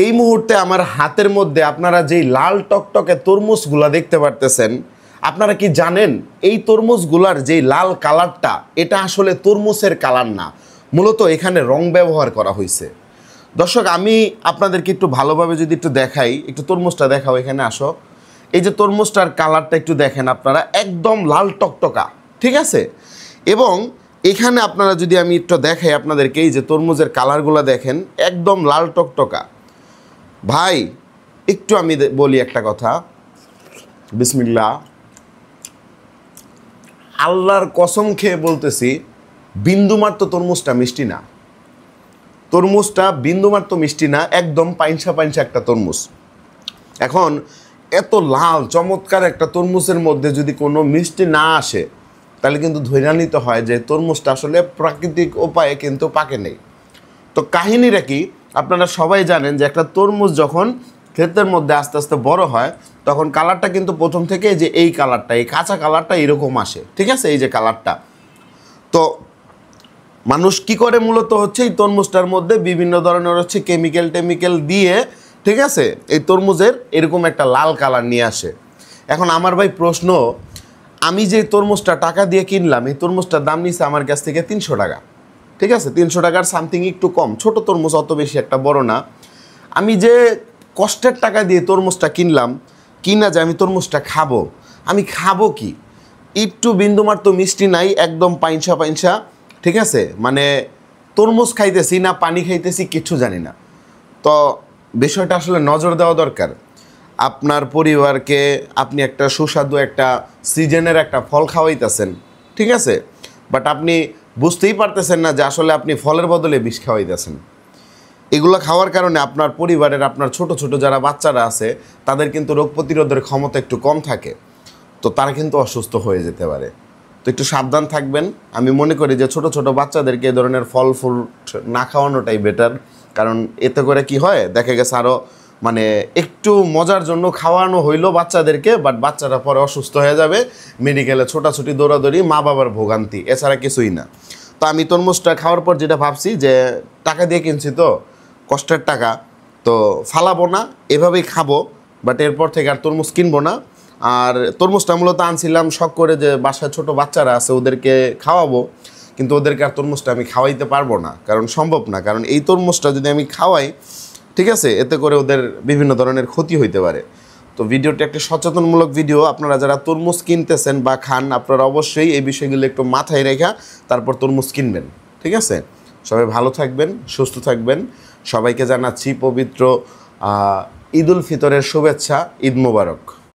এই মুহূর্তে আমার হাতের মধ্যে আপনারা যেই লাল টকটকে তরমুজগুলা দেখতে পারতেছেন, আপনারা কি জানেন এই তরমুজগুলার যেই লাল কালারটা এটা আসলে তরমুজের কালার না, মূলত এখানে রং ব্যবহার করা হয়েছে। দর্শক, আমি আপনাদেরকে একটু ভালোভাবে যদি একটু দেখাই, একটু তরমুজটা দেখাও, এখানে আসো। এই যে তরমুজটার কালারটা একটু দেখেন আপনারা, একদম লাল টকটকা, ঠিক আছে? এবং এখানে আপনারা যদি আমি একটু দেখাই আপনাদেরকে, এই যে তরমুজের কালারগুলো দেখেন একদম লাল টকটকা। ভাই একটু আমি বলি একটা কথা, বিসমিল্লাহ, আল্লাহর কসম খেয়ে বলতেছি, বিন্দুমাত্র তরমুজটা মিষ্টি না, তরমুজটা বিন্দুমাত্র মিষ্টি না, একদম পাইনসা পাইনসা একটা তরমুজ। এখন এত লাল চমৎকার একটা তরমুজের মধ্যে যদি কোনো মিষ্টি না আসে, তাহলে কিন্তু ধৈর্য নিতে হয় যে তরমুজটা আসলে প্রাকৃতিক উপায়ে কিন্তু পাকে নেই। তো কাহিনীটা কি, আপনারা সবাই জানেন যে একটা তরমুজ যখন ক্ষেতের মধ্যে আস্তে আস্তে বড় হয়, তখন কালারটা কিন্তু প্রথম থেকে যে এই কালারটা, এই কাঁচা কালারটা এরকম আসে, ঠিক আছে? এই যে কালারটা, তো মানুষ কি করে মূলত হচ্ছে এই তরমুজটার মধ্যে বিভিন্ন ধরনের হচ্ছে কেমিক্যাল দিয়ে, ঠিক আছে, এই তরমুজের এরকম একটা লাল কালার নিয়ে আসে। এখন আমার ভাই প্রশ্ন, আমি যে তরমুজটা টাকা দিয়ে কিনলাম, এই তরমুজটার দাম নিচ্ছে আমার কাছ থেকে 300 টাকা, ঠিক আছে? 300 টাকার সামথিং একটু কম, ছোট তরমুজ, অত বেশি একটা বড় না। আমি যে কষ্টের টাকা দিয়ে তরমুজটা কিনলাম, কিনা যে আমি তরমুজটা খাবো, আমি খাবো কি? একটু বিন্দুমাত্র মিষ্টি নাই, একদম পাইনসা পাইনসা, ঠিক আছে? মানে তরমুজ খাইতেছি না পানি খাইতেছি কিচ্ছু জানি না। তো বিষয়টা আসলে নজর দেওয়া দরকার। আপনার পরিবারকে আপনি একটা সুস্বাদু একটা সিজনের একটা ফল খাওয়াইতেছেন, ঠিক আছে, বাট আপনি বুঝতেই পারতেছেন না যে আসলে আপনি ফলের বদলে বিষ খাওয়াইতেছেন। এগুলো খাওয়ার কারণে আপনার পরিবারের আপনার ছোট ছোট যারা বাচ্চারা আছে, তাদের কিন্তু রোগ প্রতিরোধের ক্ষমতা একটু কম থাকে, তো তারা কিন্তু অসুস্থ হয়ে যেতে পারে। তো একটু সাবধান থাকবেন। আমি মনে করি যে ছোট ছোট বাচ্চাদেরকে এ ধরনের ফল ফুল না খাওয়ানোটাই বেটার, কারণ এতে করে কি হয়, দেখা গেছে আরও মানে একটু মজার জন্য খাওয়ানো হইলো বাচ্চাদেরকে, বাট বাচ্চারা পরে অসুস্থ হয়ে যাবে, মেডিকেলে ছোটাছুটি দৌড়াদৌড়ি, মা বাবার ভোগান্তি, এছাড়া কিছুই না। তো আমি তরমুজটা খাওয়ার পর যেটা ভাবছি যে টাকা দিয়ে কিনছি, তো কষ্টের টাকা, তো ফালাবো না, এভাবেই খাবো, বাট এরপর থেকে আর তরমুজ কিনবো না। আর তরমুজটা মূলত আনছিলাম শখ করে, যে বাসায় ছোট বাচ্চারা আছে ওদেরকে খাওয়াবো, কিন্তু ওদেরকে আর তরমুজটা আমি খাওয়াইতে পারবো না, কারণ সম্ভব না, কারণ এই তরমুজটা যদি আমি খাওয়াই, ঠিক আছে, এতে করে ওদের বিভিন্ন ধরনের ক্ষতি হইতে পারে। তো ভিডিওটি একটা সচেতনমূলক ভিডিও, আপনারা যারা তরমুজ কিনতেছেন বা খান, আপনারা অবশ্যই এই বিষয়গুলো একটু মাথায় রেখা তারপর তরমুজ কিনবেন, ঠিক আছে? সবাই ভালো থাকবেন, সুস্থ থাকবেন। সবাইকে জানাচ্ছি পবিত্র ঈদ উল ফিতরের শুভেচ্ছা, ঈদ মোবারক।